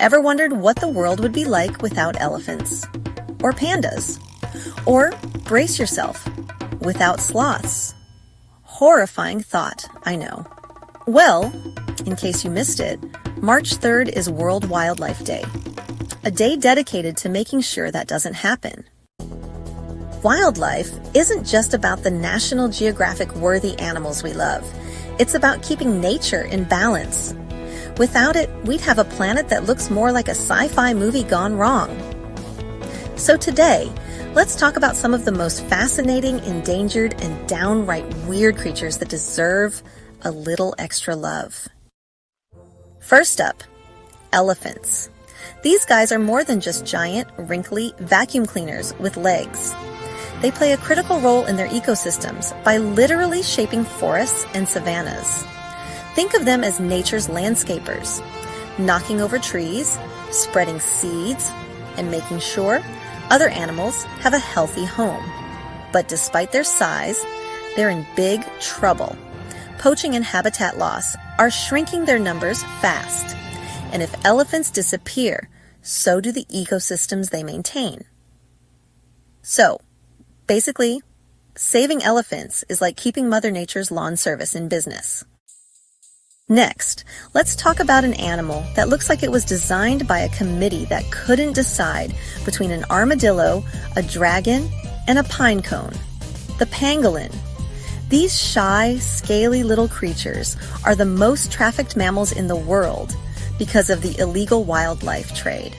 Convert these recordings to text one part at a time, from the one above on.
Ever wondered what the world would be like without elephants? Or pandas? Or, brace yourself, without sloths? Horrifying thought, I know. Well, in case you missed it, March 3rd is World Wildlife Day, a day dedicated to making sure that doesn't happen. Wildlife isn't just about the National Geographic worthy animals we love. It's about keeping nature in balance. Without it, we'd have a planet that looks more like a sci-fi movie gone wrong. So today, let's talk about some of the most fascinating, endangered, and downright weird creatures that deserve a little extra love. First up, elephants. These guys are more than just giant, wrinkly vacuum cleaners with legs. They play a critical role in their ecosystems by literally shaping forests and savannas. Think of them as nature's landscapers, knocking over trees, spreading seeds, and making sure other animals have a healthy home. But despite their size, they're in big trouble. Poaching and habitat loss are shrinking their numbers fast. And if elephants disappear, so do the ecosystems they maintain. So, basically, saving elephants is like keeping Mother Nature's lawn service in business. Next, let's talk about an animal that looks like it was designed by a committee that couldn't decide between an armadillo, a dragon, and a pine cone. The pangolin. These shy, scaly little creatures are the most trafficked mammals in the world because of the illegal wildlife trade.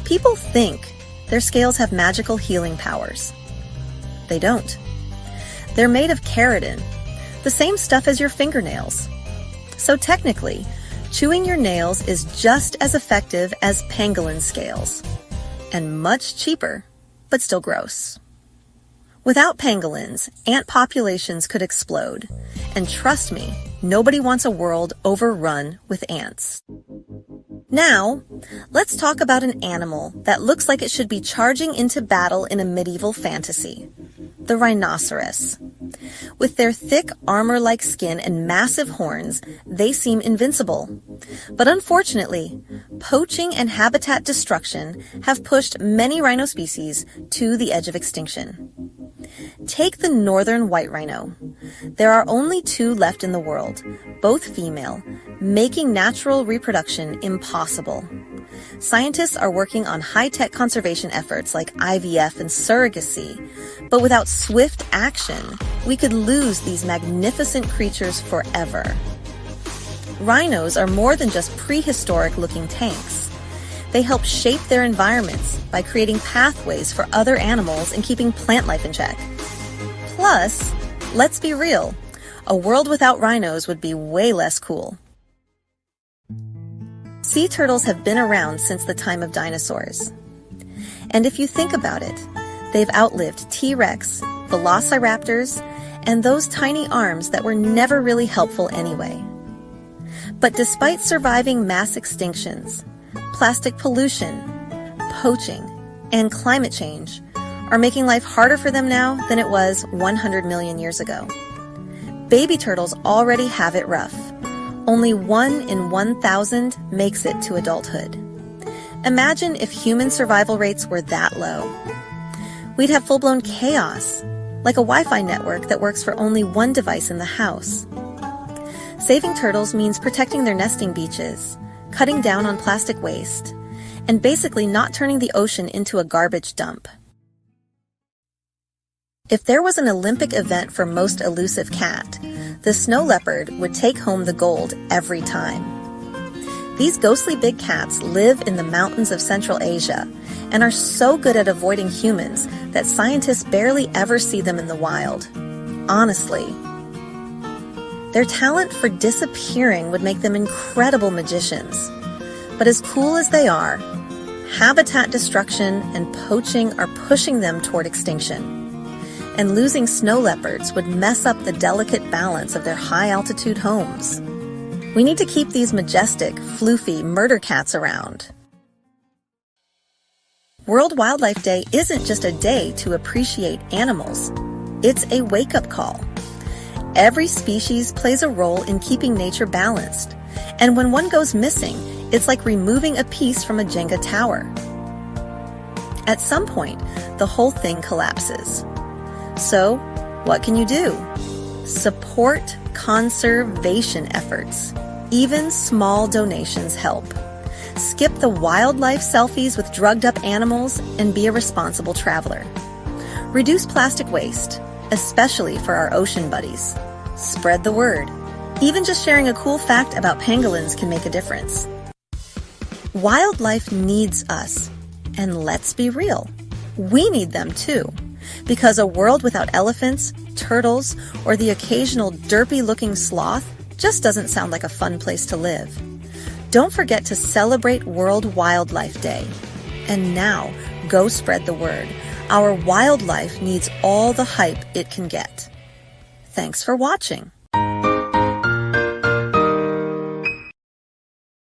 People think their scales have magical healing powers. They don't. They're made of keratin, the same stuff as your fingernails. So technically, chewing your nails is just as effective as pangolin scales, and much cheaper, but still gross. Without pangolins, ant populations could explode, and trust me, nobody wants a world overrun with ants. Now, let's talk about an animal that looks like it should be charging into battle in a medieval fantasy. The rhinoceros. With their thick armor-like skin and massive horns, they seem invincible. But unfortunately, poaching and habitat destruction have pushed many rhino species to the edge of extinction. Take the northern white rhino. There are only 2 left in the world, both female, making natural reproduction impossible. Scientists are working on high-tech conservation efforts like IVF and surrogacy, but without swift action, we could lose these magnificent creatures forever. Rhinos are more than just prehistoric-looking tanks. They help shape their environments by creating pathways for other animals and keeping plant life in check. Plus, let's be real, a world without rhinos would be way less cool. Sea turtles have been around since the time of dinosaurs. And if you think about it, they've outlived T-Rex, velociraptors, and those tiny arms that were never really helpful anyway. But despite surviving mass extinctions, plastic pollution, poaching, and climate change are making life harder for them now than it was 100 million years ago. Baby turtles already have it rough. Only 1 in 1,000 makes it to adulthood. Imagine if human survival rates were that low. We'd have full-blown chaos, like a Wi-Fi network that works for only one device in the house. Saving turtles means protecting their nesting beaches, cutting down on plastic waste, and basically not turning the ocean into a garbage dump. If there was an Olympic event for most elusive cat, the snow leopard would take home the gold every time. These ghostly big cats live in the mountains of Central Asia and are so good at avoiding humans that scientists barely ever see them in the wild. Honestly. Their talent for disappearing would make them incredible magicians. But as cool as they are, habitat destruction and poaching are pushing them toward extinction. And losing snow leopards would mess up the delicate balance of their high-altitude homes. We need to keep these majestic, floofy murder cats around. World Wildlife Day isn't just a day to appreciate animals. It's a wake-up call. Every species plays a role in keeping nature balanced, and when one goes missing, It's like removing a piece from a Jenga tower. At some point, the whole thing collapses. So, what can you do? Support conservation efforts. Even small donations help. Skip the wildlife selfies with drugged-up animals and be a responsible traveler. Reduce plastic waste, especially for our ocean buddies. Spread the word. Even just sharing a cool fact about pangolins can make a difference. Wildlife needs us. And let's be real, we need them too. Because a world without elephants, turtles, or the occasional derpy-looking sloth just doesn't sound like a fun place to live. Don't forget to celebrate World Wildlife Day. And now, go spread the word. Our wildlife needs all the hype it can get. Thanks for watching.